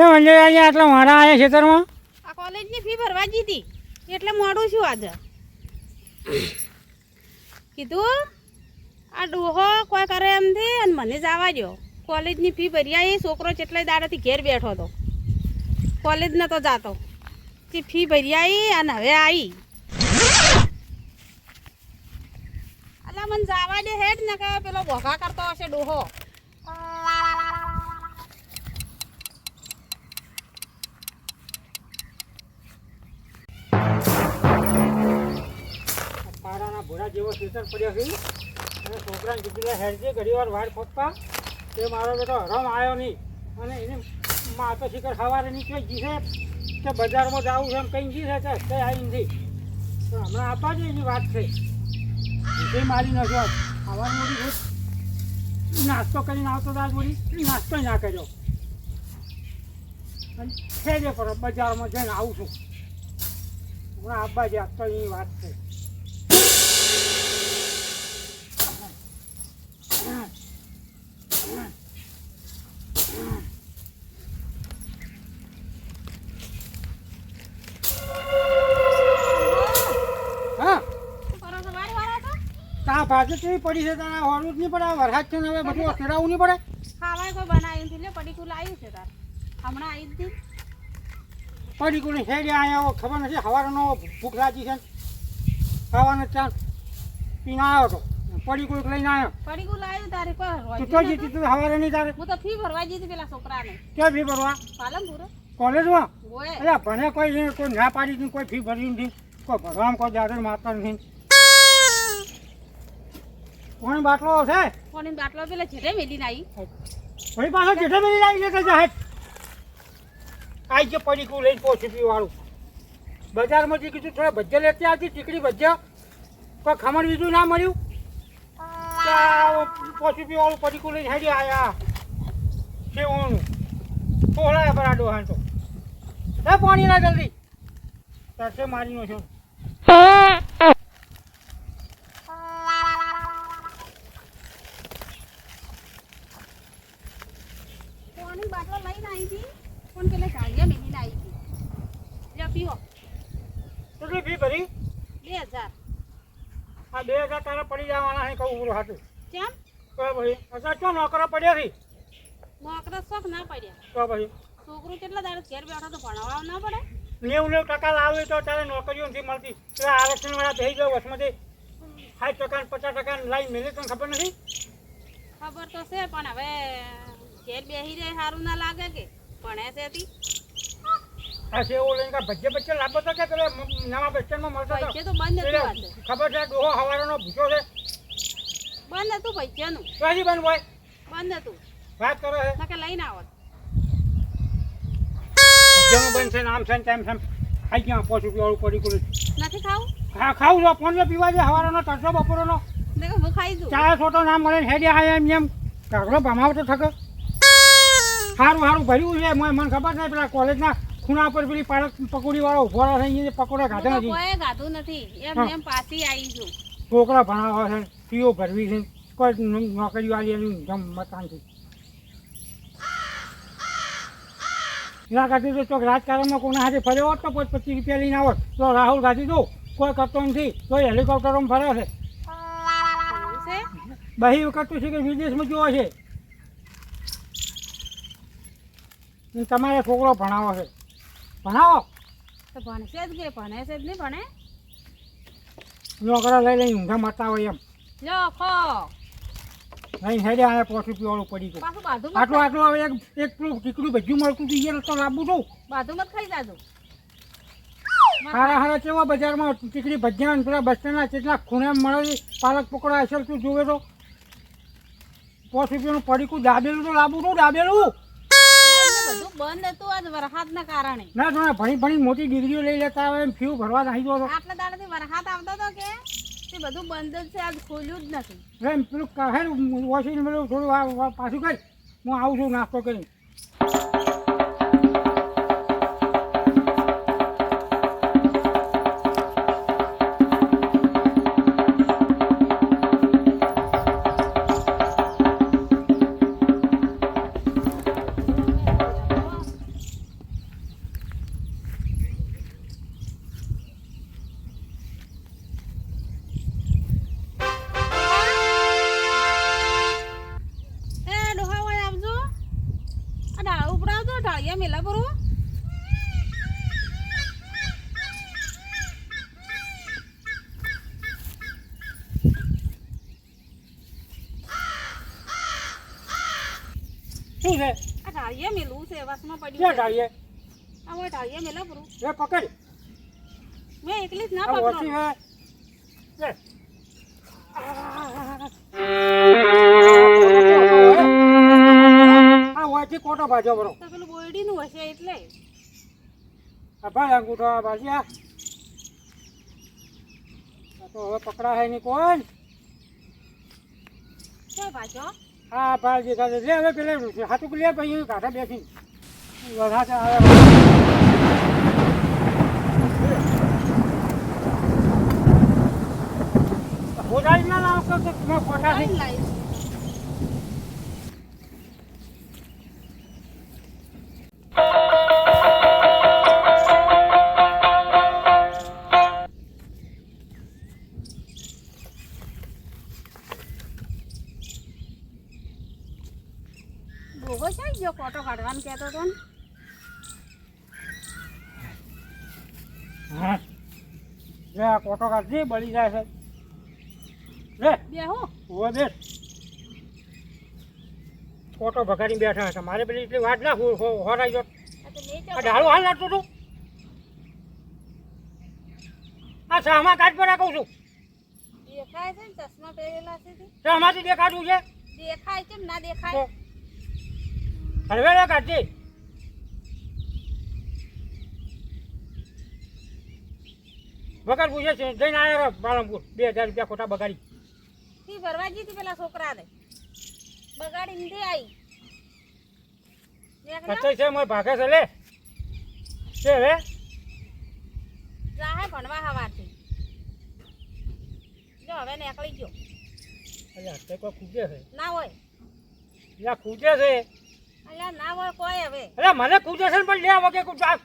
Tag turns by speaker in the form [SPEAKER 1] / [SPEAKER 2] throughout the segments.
[SPEAKER 1] મંજે અહીંયા આટલા મારા આવ્યા ખેતરમાં
[SPEAKER 2] આ કોલેજની ફી ભરવા જીધી એટલે મોડું છું આજે કીધું આ ડોહો કોઈ કરે એમ થી અને મને જવા દો કોલેજની ફી ભરી આવી છોકરો કેટલાય દાડાથી ઘેર બેઠો હતો કોલેજ નતો જાતો તે ફી ભરી આવી અને હવે આવી અલા મને જવા દે હેડ ને કે પેલો ભોગા કરતો હશે ડોહો
[SPEAKER 1] પાડાના ભોરા જેવો ખેતર પડ્યો છે અને છોકરાને કીધું હેરજે ઘડી વાર વાળ ફોટવા તે મારો બેટો હરમ આવ્યો નહીં અને એને માતો શિખર સવારે નીકળી જીશે કે બજારમાં જવું છે એમ કંઈ જીશે કે કઈ આવી નથી તો હમણાં આપવા જ એની વાત છે એ મારી નથી સવાર મોડી નાસ્તો કરીને આવતો તાર મોડી નાસ્તો ના કર્યો અને ખેજે પર બજારમાં જઈને આવું છું હમણાં આપવા જ આપતો એની વાત છે ભાજી કેવી પડી છે તારા હોરું જ નહીં પડે વરસાદ છે ને હવે બધું ખેડાવું નહીં પડે
[SPEAKER 2] ખાવાય કોઈ બનાવ્યું નથી એટલે પડીકું લાવ્યું છે તાર હમણાં આવી જ
[SPEAKER 1] પડીકું ને હેડે અહીંયા ખબર નથી સવારનો ભૂખ લાગી છે ખાવાનો ચાલ પીને આવ્યો તો પડીકું લઈને આવ્યો
[SPEAKER 2] પડીકું લાવ્યું તારે કોઈ
[SPEAKER 1] તું તો જીતી તું સવારે નહીં તારે
[SPEAKER 2] હું તો ફી ભરવા જીધી પેલા છોકરાને
[SPEAKER 1] ક્યાં ફી ભરવા
[SPEAKER 2] પાલનપુર
[SPEAKER 1] કોલેજમાં
[SPEAKER 2] ઓય
[SPEAKER 1] એટલે ભણે કોઈ ના પાડી નથી કોઈ ફી ભરી નથી કોઈ ભરવામાં કોઈ દાદર મારતા નથી કોણ બાટલો છે
[SPEAKER 2] કોની બાટલો પેલા જેઠે મેલીને આવી
[SPEAKER 1] ભાઈ પાછો જેઠે મેલી આવી લેતા જાહેર આઈ જે પડીકું લઈને પોછું પીવાળું બજારમાંથી કીધું થોડા ભજ્યા લેતી આવતી ચીકડી ભજ્યા કોઈ ખમણ બીજું ના મળ્યું પોછું પીવાળું પડીકું લઈને હેડી આવ્યા કેવું પોહળાયા પર આડો હાંતો પાણી ના જલ્દી તારસે મારીનો છો
[SPEAKER 2] બાટલો લઈને આવી હતી પણ પેલા ગાડિયા મેલીને આવી હતી લ્યો પીવો
[SPEAKER 1] કેટલી ફી ભરી
[SPEAKER 2] 2000
[SPEAKER 1] આ 2000 તારા પડી જવાના છે કહું પૂરું હાથું
[SPEAKER 2] કેમ
[SPEAKER 1] તો ભાઈ અચ્છા ચો નોકરો પડ્યો છે
[SPEAKER 2] નોકરા શોખ ના પડ્યા
[SPEAKER 1] તો ભાઈ
[SPEAKER 2] છોકરું કેટલા દાડે ઘેર બેઠો તો ભણાવવા ના પડે
[SPEAKER 1] 90% લાવે તો તારે નોકરીઓ નથી મળતી પેલા આરક્ષણ વાળા થઈ ગયો વસમાંથી 60% 50% લાઈન મેળવી તને ખબર નથી
[SPEAKER 2] ખબર તો છે પણ હવે ઘેર બેહી રહે સારું ના લાગે કે ભણે છે તી
[SPEAKER 1] આ સેવો લઈને ભજ્જે લાભો તો કે પેલા નવા બસ સ્ટેન્ડમાં મળતો હતો
[SPEAKER 2] પૈસે તો બંધ હતું આજે
[SPEAKER 1] ખબર છે ડોહો હવારનો ભૂસો છે
[SPEAKER 2] બંધ હતું પૈસાનું
[SPEAKER 1] ક્યાંથી બંધ હોય
[SPEAKER 2] બંધ હતું
[SPEAKER 1] વાત કરો છે
[SPEAKER 2] ના કે લઈને આવત
[SPEAKER 1] જેનું બંધ છે ને આમ છે ને તેમ છે ખાઈ ગયા પોછું પીવાળું પડી ગયું
[SPEAKER 2] નથી ખાવું
[SPEAKER 1] હા ખાવું છો ફોન પીવા છે હવારનો તરસો બપોરનો
[SPEAKER 2] દેખો હું ખાઈ દઉં
[SPEAKER 1] ચા છોટો ના મળે હેડે આયા એમ કાગડો ભમાવતો થકે સારું ભર્યું છે મને ખબર નહીં પેલા કોલેજના ખૂણા પર પેલી પાલક પકોડી વાળો ઉભો રહે છે પકોડા ગાધા નથી
[SPEAKER 2] કોઈ ગાધું નથી એમ પાછી આવી છું
[SPEAKER 1] છોકરા ભણાવવા છે ફીઓ ભરવી છે કોઈ નોકરી વાળી એનું જમ મકાન છે એના કરતી તો ચોક રાજકારણમાં કોના હાથે ફર્યો હોત તો 25 રૂપિયા લઈને આવત તો રાહુલ ગાંધી દો કોઈ કરતો નથી તો હેલિકોપ્ટરોમાં ફરે છે બહી વખત તો છે કે વિદેશમાં જોવો છે તમારે છોકરો ભણાવો છે ભણાવો
[SPEAKER 2] તો ભણશે જ કે ભણે છે જ નહીં ભણે
[SPEAKER 1] નોકરા લઈ લઈને ઊંઘા મારતા હોય એમ
[SPEAKER 2] લો ખો
[SPEAKER 1] લઈને હેડે આયા પોઠું પીવાળું પડી ગયું
[SPEAKER 2] પાછું બાધું
[SPEAKER 1] આટલું હવે એક પેલું ટીકડું ભજ્યું મળતું હતું એ તો લાવવું છું
[SPEAKER 2] બાધું મત ખાઈ જાજો
[SPEAKER 1] હારા કેવા બજારમાં ટીકડી ભજ્યા ને પેલા બસ સ્ટેન્ડના કેટલા ખૂણે મળે પાલક પકોડા અસર તું જોવે તો પોઠું પીવાનું પડીકું દાબેલું તો લાવવું છું દાબેલું
[SPEAKER 2] બધું બંધ હતું આજ વરસાદના કારણે
[SPEAKER 1] ના તમે ભણી મોટી ડિગ્રીઓ લઈ લેતા આવે એમ ફીવ ભરવા નાખી દો
[SPEAKER 2] આટલા દાડાથી વરસાદ આવતો હતો કે તે બધું બંધ જ છે આજ ખોલ્યું જ નથી
[SPEAKER 1] એમ પેલું કહે વોશિંગ પેલું થોડું પાછું કરી હું આવું છું નાસ્તો કરી શું છે
[SPEAKER 2] આ ઢાળીએ મેલું છે વસમાં પડ્યું
[SPEAKER 1] ક્યાં
[SPEAKER 2] છે.
[SPEAKER 1] ઢાળીએ
[SPEAKER 2] આ હોય ઢાળીએ મેલો પૂરું
[SPEAKER 1] લે પકડ
[SPEAKER 2] મેં એકલી જ ના
[SPEAKER 1] આ
[SPEAKER 2] પકડો
[SPEAKER 1] ઓછી હે લે આ ઓછી કોટો ભાજો બરો
[SPEAKER 2] તો પેલું બોયડીનું હશે એટલે
[SPEAKER 1] આ ભાઈ અંગૂઠો આ ભાજ્યા આ તો હવે પકડા હે ની કોણ
[SPEAKER 2] ક્યાં પાછો
[SPEAKER 1] હા ભાઈ દેખાડે લે હવે પેલે હાથું લે પછી કાઢા બેસી વધારે આવે ખોટાઈ ના લાવ તો તમે ખોટા છે
[SPEAKER 2] લાઈશ ભોગો છે ગયો ફોટો કાઢવાનું કહેતો હતો ને
[SPEAKER 1] હા લે આ કોટો કાઢી બળી જાય છે લે
[SPEAKER 2] બેહો
[SPEAKER 1] ઉભો બેસ કોટો ભગાડીને બેઠા હતા મારે પેલી એટલી વાત ના હોરાઈ ગયો
[SPEAKER 2] આ તો લઈ
[SPEAKER 1] આ
[SPEAKER 2] જાઓ
[SPEAKER 1] ઢાળું હાલ નાખતું તું આ સામા કાઢ પર કહું છું
[SPEAKER 2] દેખાય છે ને ચશ્મા પહેરેલા છે તે
[SPEAKER 1] સામાથી દેખાડવું છે
[SPEAKER 2] દેખાય છે ના દેખાય
[SPEAKER 1] હળવેલા કાઢજે વગર પૂછે છે જઈને આવ્યા પાલનપુર 2000 રૂપિયા ખોટા બગાડી
[SPEAKER 2] ફી ભરવા જીતી પેલા છોકરા ને બગાડી ને આવી
[SPEAKER 1] સચ્ચાઈ છે મોય ભાગે છે લે છે હવે
[SPEAKER 2] જાહે ભણવા હવારથી જો હવે નીકળી ગયો
[SPEAKER 1] અલ્યા તે કોઈ ખૂજે છે
[SPEAKER 2] ના હોય
[SPEAKER 1] યા ખૂજે છે
[SPEAKER 2] અલ્યા ના હોય કોઈ હવે
[SPEAKER 1] અરે મને ખૂજે છે ને પણ લે વગે કુછ આ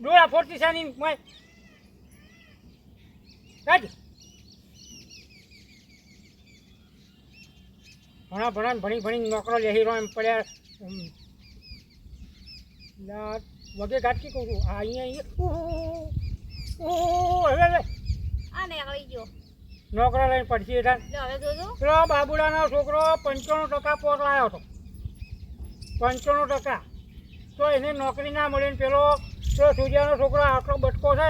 [SPEAKER 1] ડોળા ફોડતી છે ની મોય કાઢ ભણી ભણી નોકરો લેહી રહ્યો એમ પડ્યા વગે કાઢતી કહું છું આ અહીંયા હવે
[SPEAKER 2] આ નીકળી ગયો
[SPEAKER 1] નોકરો લઈને પડશે એટલે
[SPEAKER 2] જો હવે જોજો
[SPEAKER 1] પેલો બાબુડાનો છોકરો 95% પોર લાવ્યો હતો 95% તો એને નોકરી ના મળી ને પેલો સૂર્યાનો છોકરો આટલો બટકો છે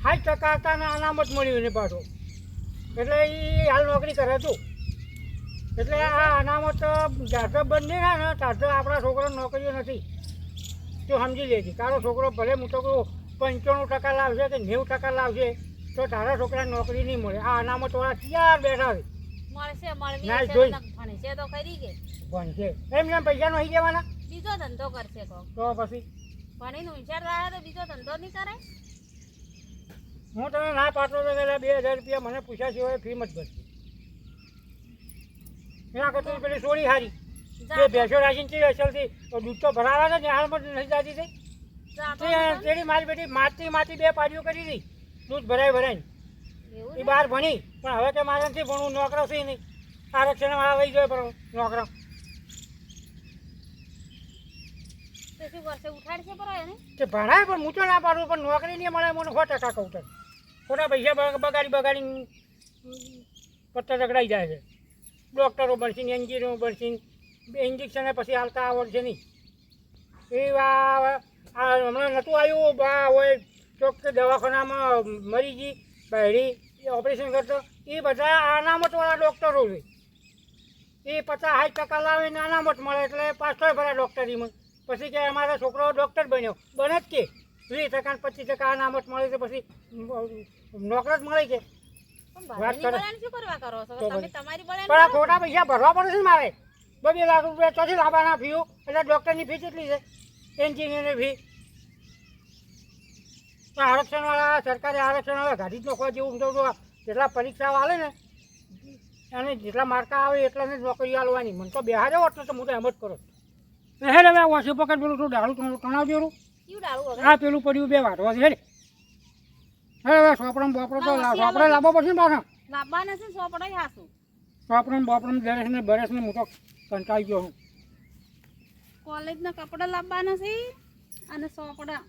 [SPEAKER 1] 60% હતા ને અનામત મળ્યું એને પાછો એટલે એ હાલ નોકરી કરે તું એટલે આ અનામત જાતે બંધ નહીં થાય ને તાતે આપણા છોકરાને નોકરીઓ નથી તું સમજી લેજે તારો છોકરો ભલે હું છોકરો 95% લાવશે કે 90% લાવશે તો તારા છોકરાને નોકરી નહીં મળે આ અનામતવાળા ત્યાં બેઠા છે
[SPEAKER 2] મળશે
[SPEAKER 1] ના,
[SPEAKER 2] મળવી
[SPEAKER 1] જોઈ.
[SPEAKER 2] ભણશે તો ખરી કે
[SPEAKER 1] ભણશે એમને પૈસા નહીં દેવાના
[SPEAKER 2] બીજો ધંધો કરશે કોક
[SPEAKER 1] તો પછી
[SPEAKER 2] ભણીને હોશિયાર રહ્યા તો બીજો ધંધો નહીં કરે
[SPEAKER 1] હું તને ના પાડતો તો પેલા 2000 રૂપિયા મને પૂછ્યા સિવાય ફી મત ભરતી એના કરતાં પેલી સોળી હારી
[SPEAKER 2] જા
[SPEAKER 1] તે ભેંસો રાખીને ચી અસલથી દૂધ તો ભરાવા છે ને હાલમાં નથી જાતી થઈ
[SPEAKER 2] જાતો
[SPEAKER 1] તેની મારી બેટી માટી 2 પાડીઓ કરી હતી દૂધ ભરાઈને
[SPEAKER 2] એવું
[SPEAKER 1] એ બહાર ભણી પણ હવે કે મારે નથી ભણવું નોકરો છે નહીં આરક્ષણ વાળા લઈ જાય પણ નોકરો
[SPEAKER 2] તો શું કરશે ઉઠાડશે પર એને
[SPEAKER 1] તે ભણાય પણ હું તો ના પાડું પણ નોકરી નહીં મળે મને 100% કહું તો ખોટા પૈસા બગાડીને પત્તા ઝઘડાઈ જાય છે ડૉક્ટરો બનશે ને એન્જિનિયરો બનશે ઇન્જેક્શને પછી હાલતા આવડશે નહીં એ હમણાં નહોતું આવ્યું બા હોય ચોક દવાખાનામાં મરી ગઈ બહેરી ઓપરેશન કરતો એ બધા અનામતવાળા ડૉક્ટરો છે એ 50-60% લાવે ને અનામત મળે એટલે પાછળ ભરા ડૉક્ટરીમાં પછી કે અમારા છોકરો ડૉક્ટર બન્યો બને જ કે 20% ને 25% અનામત મળે તો પછી નોકર જ મળે કે
[SPEAKER 2] પણ
[SPEAKER 1] વાત
[SPEAKER 2] ભણીને
[SPEAKER 1] કરે.
[SPEAKER 2] બધાને શું કરવા કરો છો
[SPEAKER 1] તો
[SPEAKER 2] તમે
[SPEAKER 1] પછી.
[SPEAKER 2] તમારી બધાને
[SPEAKER 1] પણ આ
[SPEAKER 2] કરો.
[SPEAKER 1] ખોટા પૈસા ભરવા પડે છે ને મારે 2 લાખ રૂપિયા ચોથી લાવવાના ફીઓ એટલે ડૉક્ટરની ફી કેટલી છે એન્જિનિયરની ફી તો આરક્ષણવાળા સરકારે આરક્ષણવાળા ગાડી જ નોખવા જેવું સમજો તો જેટલા પરીક્ષાઓ આવે ને અને જેટલા માર્કા આવે એટલાને જ નોકરી આલવાની મને તો બેહાડ્યો હોત ને તો હું તો એમ જ કરો હે હવે ઓછી પકડ પેલું તું દારૂ તણાવજો
[SPEAKER 2] કયું ડાળું હવે
[SPEAKER 1] આ પેલું પડ્યું 2 વાટવા છે હવે સોપડમ બોપડો તો
[SPEAKER 2] ના,
[SPEAKER 1] સોપડે લાવવો પડશે ને પાછા
[SPEAKER 2] લાવવાના છે સો પડાય હાસું
[SPEAKER 1] સોપડમ બોપડમ દરેશને બરેશને હું તો કંટાળી ગયો છું
[SPEAKER 2] કોલેજના કપડાં લાવવાના છે અને સો પડા